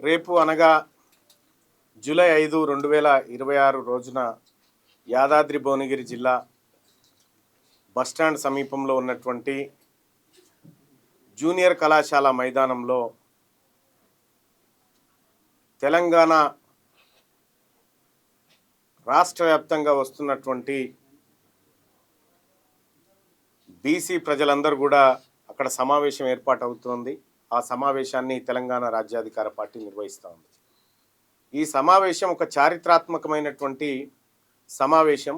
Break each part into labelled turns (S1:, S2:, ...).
S1: రేపు అనగా జూలై 5, 2026 రోజున యాదాద్రి భువనగిరి జిల్లా బస్టాండ్ సమీపంలో ఉన్నటువంటి జూనియర్ కళాశాల మైదానంలో తెలంగాణ రాష్ట్ర వ్యాప్తంగా వస్తున్నటువంటి బీసీ ప్రజలందరూ కూడా అక్కడ సమావేశం ఏర్పాటవుతోంది. ఆ సమావేశాన్ని తెలంగాణ రాజ్యాధికార పార్టీ నిర్వహిస్తూ ఉంది. ఈ సమావేశం ఒక చారిత్రాత్మకమైనటువంటి సమావేశం.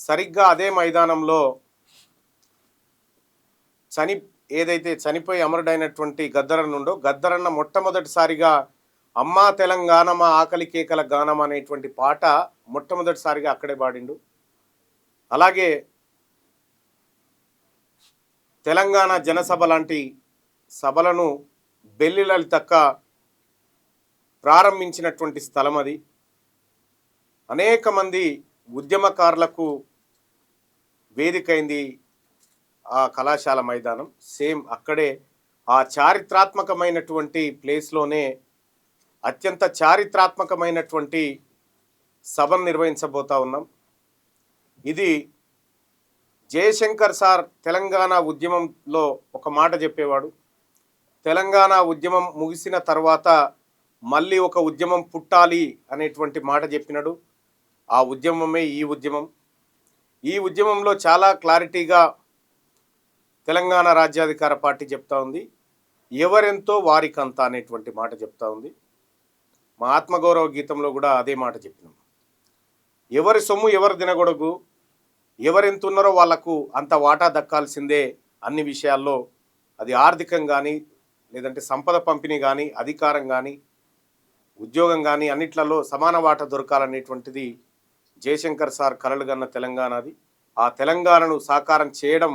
S1: సరిగ్గా అదే మైదానంలో ఏదైతే చనిపోయి అమరుడైనటువంటి గద్దరన్న మొట్టమొదటిసారిగా అమ్మా తెలంగాణ మా ఆకలి కేకల గానం అనేటువంటి పాట మొట్టమొదటిసారిగా అక్కడే పాడిండు. అలాగే తెలంగాణ జనసభ లాంటి సభలను బెల్లి లలితక్క ప్రారంభించినటువంటి స్థలం అది. అనేక మంది ఉద్యమకారులకు వేదికైంది ఆ కళాశాల మైదానం. సేమ్ అక్కడే ఆ చారిత్రాత్మకమైనటువంటి ప్లేస్లోనే అత్యంత చారిత్రాత్మకమైనటువంటి సభను నిర్వహించబోతా ఉన్నాం. ఇది జయశంకర్ సార్ తెలంగాణ ఉద్యమంలో ఒక మాట చెప్పేవాడు. తెలంగాణ ఉద్యమం ముగిసిన తర్వాత మళ్ళీ ఒక ఉద్యమం పుట్టాలి అనేటువంటి మాట చెప్పినాడు. ఆ ఉద్యమమే ఈ ఉద్యమం. ఈ ఉద్యమంలో చాలా క్లారిటీగా తెలంగాణ రాజ్యాధికార పార్టీ చెప్తా ఉంది. ఎవరెంతో వారికంత అనేటువంటి మాట చెప్తా ఉంది. మా ఆత్మగౌరవ గీతంలో కూడా అదే మాట చెప్పినాం. ఎవరి సొమ్ము ఎవరు తినగొడగు, ఎవరెంతున్నారో వాళ్లకు అంత వాటా దక్కాల్సిందే. అన్ని విషయాల్లో అది ఆర్థికం కానీ, లేదంటే సంపద పంపిణీ కానీ, అధికారం కానీ, ఉద్యోగం కానీ అన్నిట్లలో సమాన వాటా దొరకాలనేటువంటిది జయశంకర్ సార్ కలలుగన్న తెలంగాణది. ఆ తెలంగాణను సాకారం చేయడం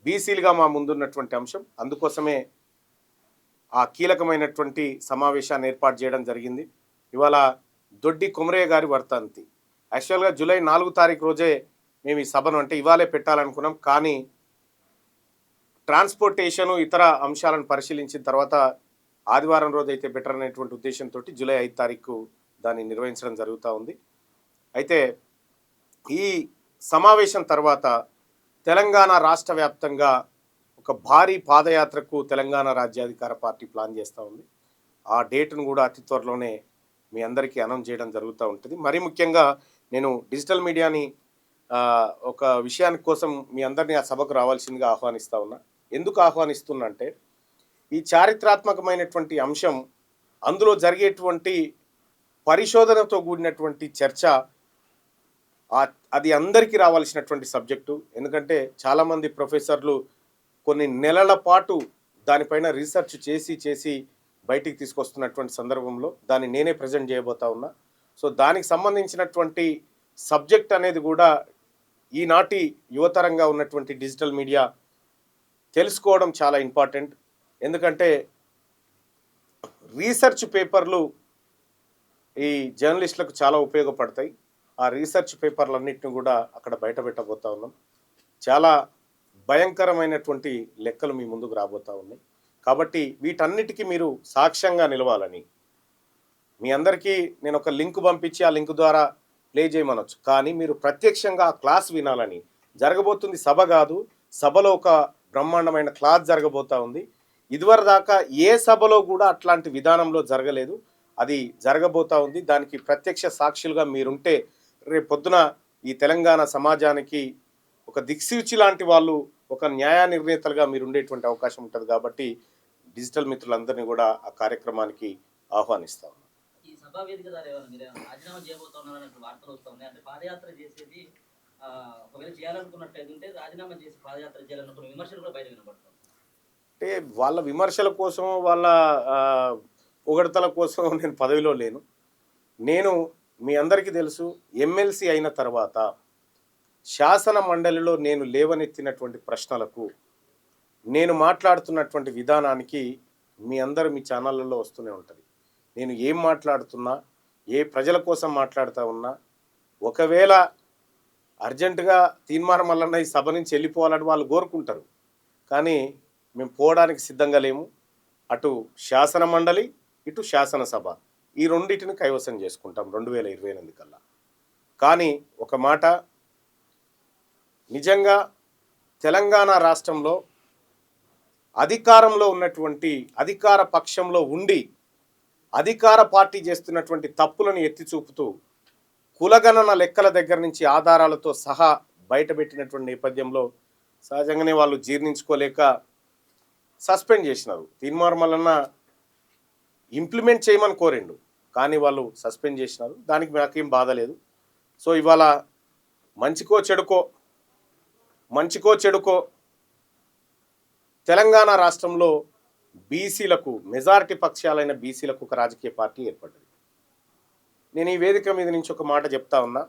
S1: బీసీలుగా మా ముందున్నటువంటి అంశం. అందుకోసమే ఆ కీలకమైనటువంటి సమావేశాన్ని ఏర్పాటు చేయడం జరిగింది. ఇవాళ దొడ్డి కొమరయ్య గారి వర్ధంతి. యాక్చువల్గా జూలై 4 తారీఖు రోజే మేము ఈ సభను అంటే ఇవాళే పెట్టాలనుకున్నాం. కానీ ట్రాన్స్పోర్టేషను ఇతర అంశాలను పరిశీలించిన తర్వాత ఆదివారం రోజు అయితే బెటర్ అనేటువంటి ఉద్దేశంతో జూలై 5 తారీఖు దాన్ని నిర్వహించడం జరుగుతూ ఉంది. అయితే ఈ సమావేశం తర్వాత తెలంగాణ రాష్ట్ర వ్యాప్తంగా ఒక భారీ పాదయాత్రకు తెలంగాణ రాజ్యాధికార పార్టీ ప్లాన్ చేస్తూ ఉంది. ఆ డేట్ను కూడా అతి త్వరలోనే మీ అందరికీ అనౌన్స్ చేయడం జరుగుతూ ఉంటుంది. మరీ ముఖ్యంగా నేను డిజిటల్ మీడియాని ఒక విషయాని కోసం మీ అందరినీ ఆ సభకు రావాల్సిందిగా ఆహ్వానిస్తూ ఉన్నా. ఎందుకు ఆహ్వానిస్తున్నా అంటే ఈ చారిత్రాత్మకమైనటువంటి అంశం, అందులో జరిగేటువంటి పరిశోధనతో కూడినటువంటి చర్చ, అది అందరికీ రావాల్సినటువంటి సబ్జెక్టు. ఎందుకంటే చాలామంది ప్రొఫెసర్లు కొన్ని నెలల పాటు దానిపైన రీసెర్చ్ చేసి బయటికి తీసుకొస్తున్నటువంటి సందర్భంలో దాన్ని నేనే ప్రజెంట్ చేయబోతా ఉన్నా. సో దానికి సంబంధించినటువంటి సబ్జెక్ట్ అనేది కూడా ఈనాటి యువతరంగా ఉన్నటువంటి డిజిటల్ మీడియా తెలుసుకోవడం చాలా ఇంపార్టెంట్. ఎందుకంటే రీసెర్చ్ పేపర్లు ఈ జర్నలిస్టులకు చాలా ఉపయోగపడతాయి. ఆ రీసెర్చ్ పేపర్లన్నింటినీ కూడా అక్కడ బయట పెట్టబోతా ఉన్నాం. చాలా భయంకరమైనటువంటి లెక్కలు మీ ముందుకు రాబోతూ ఉన్నాయి. కాబట్టి వీటన్నిటికీ మీరు సాక్ష్యంగా నిలవాలని మీ అందరికీ నేను ఒక లింక్ పంపించి ఆ లింక్ ద్వారా ప్లే చేయమనొచ్చు. కానీ మీరు ప్రత్యక్షంగా ఆ క్లాస్ వినాలని. జరగబోతుంది సభ కాదు, సభలో ఒక బ్రహ్మాండమైన క్లాస్ జరగబోతూ ఉంది. ఇదివరకు దాకా ఏ సభలో కూడా అట్లాంటి విధానంలో జరగలేదు. అది జరగబోతూ ఉంది. దానికి ప్రత్యక్ష సాక్షులుగా మీరుంటే రేపు పొద్దున ఈ తెలంగాణ సమాజానికి ఒక దిక్సూచి లాంటి వాళ్ళు, ఒక న్యాయ నిర్ణేతలుగా మీరు ఉండేటువంటి అవకాశం ఉంటుంది. కాబట్టి డిజిటల్ మిత్రులందరినీ కూడా ఆ కార్యక్రమానికి ఆహ్వానిస్తాం.
S2: ఈ సభా వేదిక ద్వారా మీరు రాజీనామా చేయబోతున్నారు వార్తలు వస్తున్నాయి. అంటే పాదయాత్ర చేసేది ఒకవేళ చేయాలనుకున్నట్లయితే రాజీనామా చేసి పాదయాత్ర చేయాలనుకున్న విమర్శలు కూడా బయట వినబడతాయి.
S1: అంటే వాళ్ళ విమర్శల కోసం, వాళ్ళ పొగడతల కోసం నేను పదవిలో లేను. నేను మీ అందరికీ తెలుసు, ఎమ్మెల్సీ అయిన తర్వాత శాసన మండలిలో నేను లేవనెత్తినటువంటి ప్రశ్నలకు, నేను మాట్లాడుతున్నటువంటి విధానానికి మీ అందరూ మీ ఛానళ్ళలో వస్తూనే ఉంటుంది. నేను ఏం మాట్లాడుతున్నా, ఏ ప్రజల కోసం మాట్లాడుతూ ఉన్నా, ఒకవేళ అర్జెంటుగా తీర్మానం వలన ఈ సభ నుంచి వెళ్ళిపోవాలని వాళ్ళు కోరుకుంటారు. కానీ మేము పోవడానికి సిద్ధంగా లేము. అటు శాసన మండలి, ఇటు శాసనసభ, ఈ రెండింటిని కైవసం చేసుకుంటాం 2028 కల్లా. కానీ ఒక మాట, నిజంగా తెలంగాణ రాష్ట్రంలో అధికారంలో ఉన్నటువంటి అధికార పక్షంలో ఉండి అధికార పార్టీ చేస్తున్నటువంటి తప్పులను ఎత్తి చూపుతూ కులగణన లెక్కల దగ్గర నుంచి ఆధారాలతో సహా బయటపెట్టినటువంటి నేపథ్యంలో సహజంగానే వాళ్ళు జీర్ణించుకోలేక సస్పెండ్ చేసినారు. తీన్మార్ మల్లన్న ఇంప్లిమెంట్ చేయమని కోరిండు, కానీ వాళ్ళు సస్పెండ్ చేసినారు. దానికి నాకేం బాధ లేదు. సో ఇవాళ మంచికో చెడుకో తెలంగాణ రాష్ట్రంలో బీసీలకు, మెజారిటీ పక్షాలైన బీసీలకు ఒక రాజకీయ పార్టీ ఏర్పడ్డది. నేను ఈ వేదిక మీద నుంచి ఒక మాట చెప్తా ఉన్నా.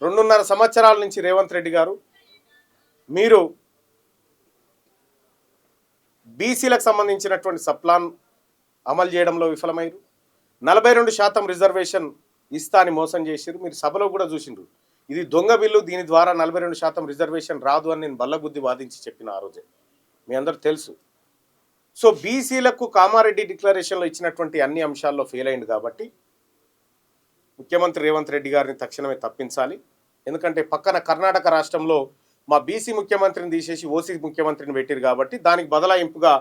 S1: 2.5 సంవత్సరాల నుంచి రేవంత్ రెడ్డి గారు మీరు బీసీలకు సంబంధించినటువంటి సప్లాన్ అమలు చేయడంలో విఫలమయ్యారు. 42% రిజర్వేషన్ ఇస్తా అని మోసం చేశారు. మీరు సభలో కూడా చూసిండ్రు, ఇది దొంగ బిల్లు, దీని ద్వారా 42% రిజర్వేషన్ రాదు అని నేను బల్లబుద్ధి వాదించి చెప్పిన ఆ రోజే, మీ అందరూ తెలుసు. సో బీసీలకు కామారెడ్డి డిక్లరేషన్లో ఇచ్చినటువంటి అన్ని అంశాల్లో ఫెయిల్ అయింది కాబట్టి ముఖ్యమంత్రి రేవంత్ రెడ్డి గారిని తక్షణమే తప్పించాలి. ఎందుకంటే పక్కన కర్ణాటక రాష్ట్రంలో మా బీసీ ముఖ్యమంత్రిని తీసేసి ఓసీ ముఖ్యమంత్రిని పెట్టారు కాబట్టి దానికి బదలాయింపుగా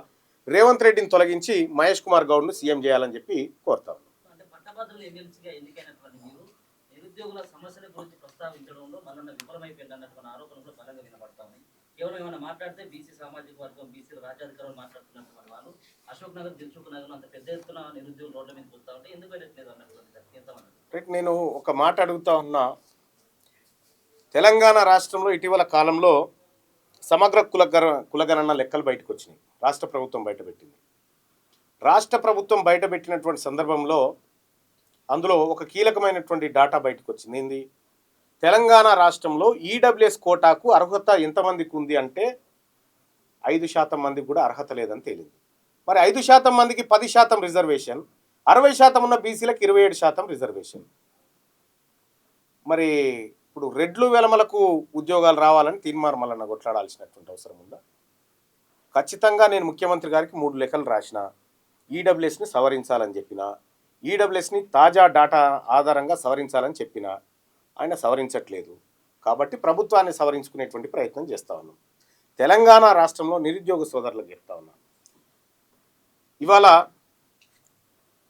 S1: రేవంత్ రెడ్డిని తొలగించి మహేష్ కుమార్ గౌడ్ను సీఎం చేయాలని చెప్పి కోరుతాం.
S2: అంటే పట్టభద్రులు ఎమ్మెల్సీగా ఎన్నికైనటువంటి మీరు నిరుద్యోగుల సమస్యల గురించి ప్రస్తావించడంలో మన విఫలమైపోయింది అన్నటువంటి ఆరోపణలు బలంగా వినబడతా ఉన్నాయి. కేవలం ఏమైనా మాట్లాడితే బీసీ సామాజిక వర్గం, బీసీల రాజ్యాధికారులు మాట్లాడుతున్నటువంటి వాళ్ళు అశోక్ నగర్, దిల్సుఖ్ నగర్ అంత పెద్ద ఎత్తున నిరుద్యోగులు రోడ్ల మీద వస్తూ ఉంటే ఎందుకు వెళ్ళట్లేదు అన్నటువంటి
S1: నేను ఒక మాట అడుగుతా ఉన్నా. తెలంగాణ రాష్ట్రంలో ఇటీవల కాలంలో సమగ్ర కులగణన లెక్కలు బయటకు వచ్చినాయి. రాష్ట్ర ప్రభుత్వం బయటపెట్టింది. రాష్ట్ర ప్రభుత్వం బయటపెట్టినటువంటి సందర్భంలో అందులో ఒక కీలకమైనటువంటి డాటా బయటకు వచ్చింది. ఏంది? తెలంగాణ రాష్ట్రంలో ఈడబ్ల్యూఎస్ కోటాకు అర్హత ఎంతమందికి ఉంది అంటే 5% మందికి కూడా అర్హత లేదని తేలింది. మరి 5% మందికి 10% రిజర్వేషన్, 60% ఉన్న బీసీలకు 27% రిజర్వేషన్. మరి ఇప్పుడు రెడ్లు వెలమలకు ఉద్యోగాలు రావాలని తీన్మార్ మల్లన్న కొట్లాడాల్సినటువంటి అవసరం ఉందా? ఖచ్చితంగా నేను ముఖ్యమంత్రి గారికి 3 లేఖలు రాసిన, ఈడబ్ల్యూఎస్ని సవరించాలని చెప్పిన, ఈడబ్ల్యూఎస్ని తాజా డాటా ఆధారంగా సవరించాలని చెప్పిన, ఆయన సవరించట్లేదు. కాబట్టి ప్రభుత్వాన్ని సవరించుకునేటువంటి ప్రయత్నం చేస్తూ ఉన్నాం. తెలంగాణ రాష్ట్రంలో నిరుద్యోగ సోదరులకు చెప్తా ఉన్నాను. ఇవాళ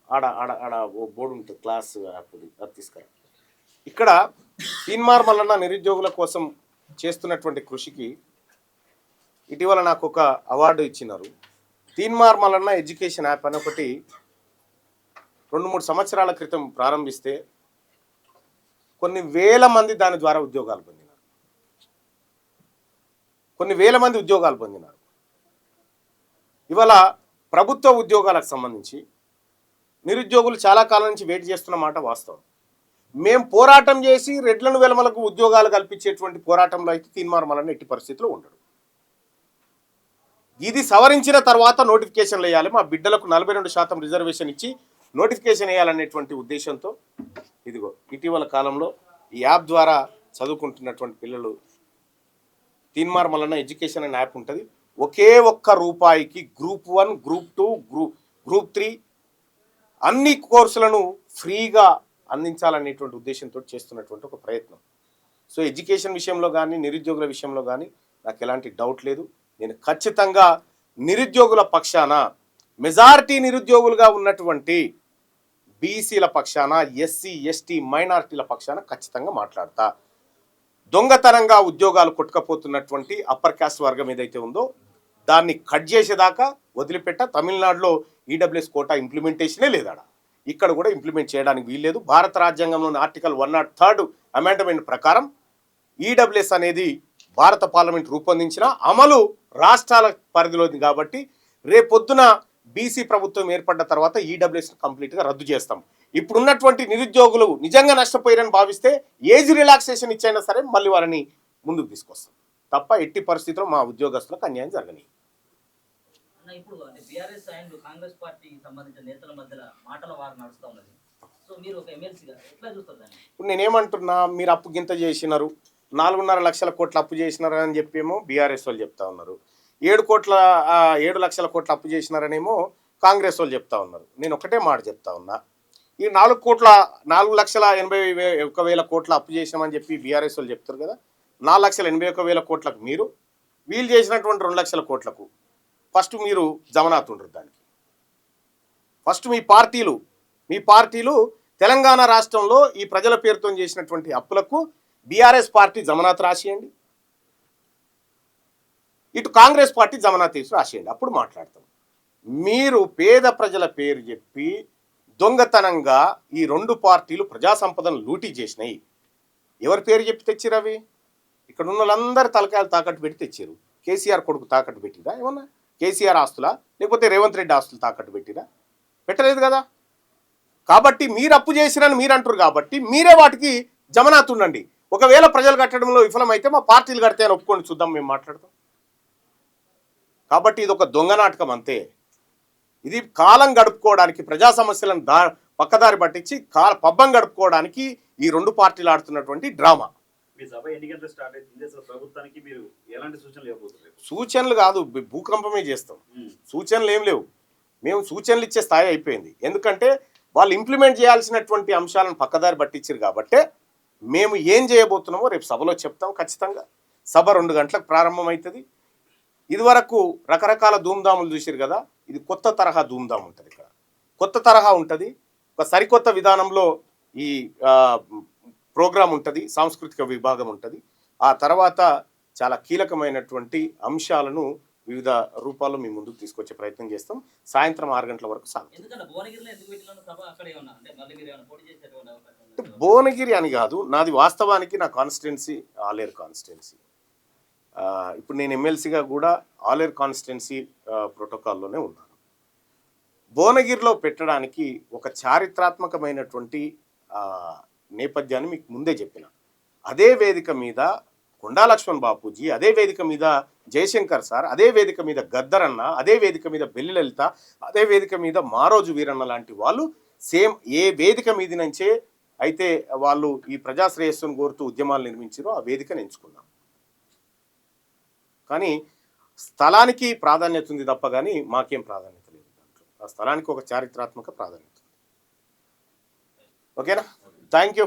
S1: ఆడ ఆడ ఆడ ఓ బోర్డు ఉంటుంది, క్లాస్ అది తీసుకురా. ఇక్కడ తీన్మార్ మల్లన్న నిరుద్యోగుల కోసం చేస్తున్నటువంటి కృషికి ఇటీవల నాకు ఒక అవార్డు ఇచ్చినారు. తీన్మార్ మల్లన్న ఎడ్యుకేషన్ యాప్ అని ఒకటి 2-3 సంవత్సరాల క్రితం ప్రారంభిస్తే కొన్ని వేల మంది దాని ద్వారా ఉద్యోగాలు పొందినారు. ఇవాళ ప్రభుత్వ ఉద్యోగాలకు సంబంధించి నిరుద్యోగులు చాలా కాలం నుంచి వెయిట్ చేస్తున్న మాట వాస్తవం. మేము పోరాటం చేసి రెడ్లను వెలమలకు ఉద్యోగాలు కల్పించేటువంటి పోరాటంలో అయితే తీన్మార్ మల్లన్న ఎట్టి పరిస్థితిలో ఉండడు. ఇది సవరించిన తర్వాత నోటిఫికేషన్లు వేయాలి, మా బిడ్డలకు 42% రిజర్వేషన్ ఇచ్చి నోటిఫికేషన్ వేయాలనేటువంటి ఉద్దేశంతో ఇదిగో ఇటీవల కాలంలో ఈ యాప్ ద్వారా చదువుకుంటున్నటువంటి పిల్లలు, తీన్మార్ మల్లన్న ఎడ్యుకేషన్ అనే యాప్ ఉంటుంది. ఒకే ఒక్క రూపాయికి గ్రూప్ 1, గ్రూప్ 2, గ్రూప్ 3 అన్ని కోర్సులను ఫ్రీగా అందించాలనేటువంటి ఉద్దేశంతో చేస్తున్నటువంటి ఒక ప్రయత్నం. సో ఎడ్యుకేషన్ విషయంలో కానీ నిరుద్యోగుల విషయంలో కానీ నాకు ఎలాంటి డౌట్ లేదు. నేను ఖచ్చితంగా నిరుద్యోగుల పక్షాన, మెజారిటీ నిరుద్యోగులుగా ఉన్నటువంటి బీసీల పక్షాన, ఎస్సీ ఎస్టీ మైనారిటీల పక్షాన ఖచ్చితంగా మాట్లాడతా. దొంగతనంగా ఉద్యోగాలు కొట్టుకపోతున్నటువంటి అప్పర్ క్యాస్ట్ వర్గం ఏదైతే ఉందో దాన్ని కట్ చేసేదాకా వదిలిపెట్ట. తమిళనాడులో ఈడబ్ల్యూఎస్ కోటా ఇంప్లిమెంటేషనే లేదాడ, ఇక్కడ కూడా ఇంప్లిమెంట్ చేయడానికి వీల్లేదు. భారత రాజ్యాంగంలోని ఆర్టికల్ 103 అమెండ్మెంట్ ప్రకారం ఈడబ్ల్యూఎస్ అనేది భారత పార్లమెంట్ రూపొందించిన అమలు రాష్ట్రాల పరిధిలోది కాబట్టి రేపొద్దున బీసీ ప్రభుత్వం ఏర్పడ్డ తర్వాత ఈడబ్ల్యూఎస్ కంప్లీట్గా రద్దు చేస్తాం. ఇప్పుడున్నటువంటి నిరుద్యోగులు నిజంగా నష్టపోయారని భావిస్తే ఏజ్ రిలాక్సేషన్ ఇచ్చైనా సరే మళ్ళీ వాళ్ళని ముందుకు తీసుకొస్తాం తప్ప ఎట్టి పరిస్థితుల్లో మా ఉద్యోగస్తులకు అన్యాయం జరగని.
S2: ఇప్పుడు బీఆర్ఎస్ అండ్ కాంగ్రెస్ పార్టీకి సంబంధించిన నేతల మధ్య మాటల వారు నడుస్తూ ఉన్నది. సో మీరు ఒక ఎమ్మెల్సీగా ఎట్లా చూస్తారు దాన్ని?
S1: ఇప్పుడు నేనేమంటున్నా, మీరు అప్పు గింత చేసినారు, 4.5 లక్షల కోట్ల అప్పు చేసినారు అని చెప్పేమో బీఆర్ఎస్ వాళ్ళు చెప్తా ఉన్నారు. 7 లక్షల కోట్ల అప్పు చేసినారనేమో కాంగ్రెస్ వాళ్ళు చెప్తా ఉన్నారు. నేను ఒకటే మాట చెప్తా ఉన్నా, ఈ 4,81,000 కోట్ల అప్పు చేసామని చెప్పి బీఆర్ఎస్ వాళ్ళు చెప్తారు కదా, 4,81,000 కోట్లకు మీరు వీళ్ళు చేసినటువంటి 2 లక్షల కోట్లకు ఫస్ట్ మీరు జమనాత్ ఉండరు. దానికి ఫస్ట్ మీ పార్టీలు తెలంగాణ రాష్ట్రంలో ఈ ప్రజల పేరుతో చేసినటువంటి అప్పులకు బీఆర్ఎస్ పార్టీ జమనాత్ రాసేయండి, ఇటు కాంగ్రెస్ పార్టీ జమనాత్ రాసేయండి, అప్పుడు మాట్లాడతాం. మీరు పేద ప్రజల పేరు చెప్పి దొంగతనంగా ఈ 2 పార్టీలు ప్రజా సంపదను లూటీ చేసినాయి. ఎవరి పేరు చెప్పి తెచ్చిరు అవి? ఇక్కడ ఉన్న వాళ్ళందరూ తలకాయలు తాకట్టు పెట్టి తెచ్చారు. కేసీఆర్ కొడుకు తాకట్టు పెట్టిరా ఏమన్నా? కేసీఆర్ ఆస్తులా లేకపోతే రేవంత్ రెడ్డి ఆస్తులు తాకట్టు పెట్టిరా? పెట్టలేదు కదా. కాబట్టి మీరు అప్పు చేసిరని మీరు అంటారు కాబట్టి మీరే వాటికి జమనాత్ ఉండండి. ఒకవేళ ప్రజలు కట్టడంలో విఫలమైతే మా పార్టీలు కడితే అని ఒప్పుకోండి, చూద్దాం, మేము మాట్లాడతాం. కాబట్టి ఇది ఒక దొంగ నాటకం అంతే. ఇది కాలం గడుపుకోవడానికి, ప్రజా సమస్యలను పక్కదారి పట్టించి పబ్బం గడుపుకోవడానికి ఈ 2 పార్టీలు ఆడుతున్నటువంటి డ్రామా.
S3: మీ సభ ఎన్ని గంటలు స్టార్ట్ అవుతుంది? అసలు ప్రభుత్వానికి మీరు ఎలాంటి సూచనలు ఇవ్వబోతున్నారు?
S1: సూచనలు కాదు, భూకంపమే చేస్తాం. సూచనలు ఏం లేవు. మేము సూచనలు ఇచ్చే స్థాయి అయిపోయింది. ఎందుకంటే వాళ్ళు ఇంప్లిమెంట్ చేయాల్సినటువంటి అంశాలను పక్కదారి పట్టించారు కాబట్టి మేము ఏం చేయబోతున్నామో రేపు సభలో చెప్తాం ఖచ్చితంగా. సభ 2 గంటలకు ప్రారంభమవుతుంది. ఇదివరకు రకరకాల ధూమ్ధాములు చూసారు కదా, ఇది కొత్త తరహా ధూమ్ధామ్ ఉంటుంది. ఇక్కడ కొత్త తరహా ఉంటుంది, ఒక సరికొత్త విధానంలో ఈ ప్రోగ్రాం ఉంటుంది, సాంస్కృతిక విభాగం ఉంటుంది. ఆ తర్వాత చాలా కీలకమైనటువంటి అంశాలను వివిధ రూపాల్లో మీ ముందుకు తీసుకొచ్చే ప్రయత్నం చేస్తాం. సాయంత్రం 6 గంటల వరకు సాగుతుంది. భువనగిరి అని కాదు, నాది వాస్తవానికి నా కాన్స్టిట్యున్సీ ఆలేరు కాన్స్టిట్యున్సీ. ఇప్పుడు నేను ఎమ్మెల్సీగా కూడా ఆలేరు కాన్స్టిట్యున్సీ ప్రోటోకాల్లోనే ఉన్నాను. భువనగిరిలో పెట్టడానికి ఒక చారిత్రాత్మకమైనటువంటి నేపథ్యాన్ని మీకు ముందే చెప్పిన. అదే వేదిక మీద కొండా లక్ష్మణ్ బాపూజీ, అదే వేదిక మీద జయశంకర్ సార్, అదే వేదిక మీద గద్దరన్న, అదే వేదిక మీద బెల్లి లలిత, అదే వేదిక మీద మారోజు వీరన్న లాంటి వాళ్ళు సేమ్ ఏ వేదిక మీద నుంచే అయితే వాళ్ళు ఈ ప్రజాశ్రేయస్సును కోరుతూ ఉద్యమాలు నిర్మించారో ఆ వేదికను ఎంచుకున్నాం. కానీ స్థలానికి ప్రాధాన్యత ఉంది తప్ప కానీ మాకేం ప్రాధాన్యత లేదు దాంట్లో. ఆ స్థలానికి ఒక చారిత్రాత్మక ప్రాధాన్యత ఉంది. ఓకేనా? Thank you.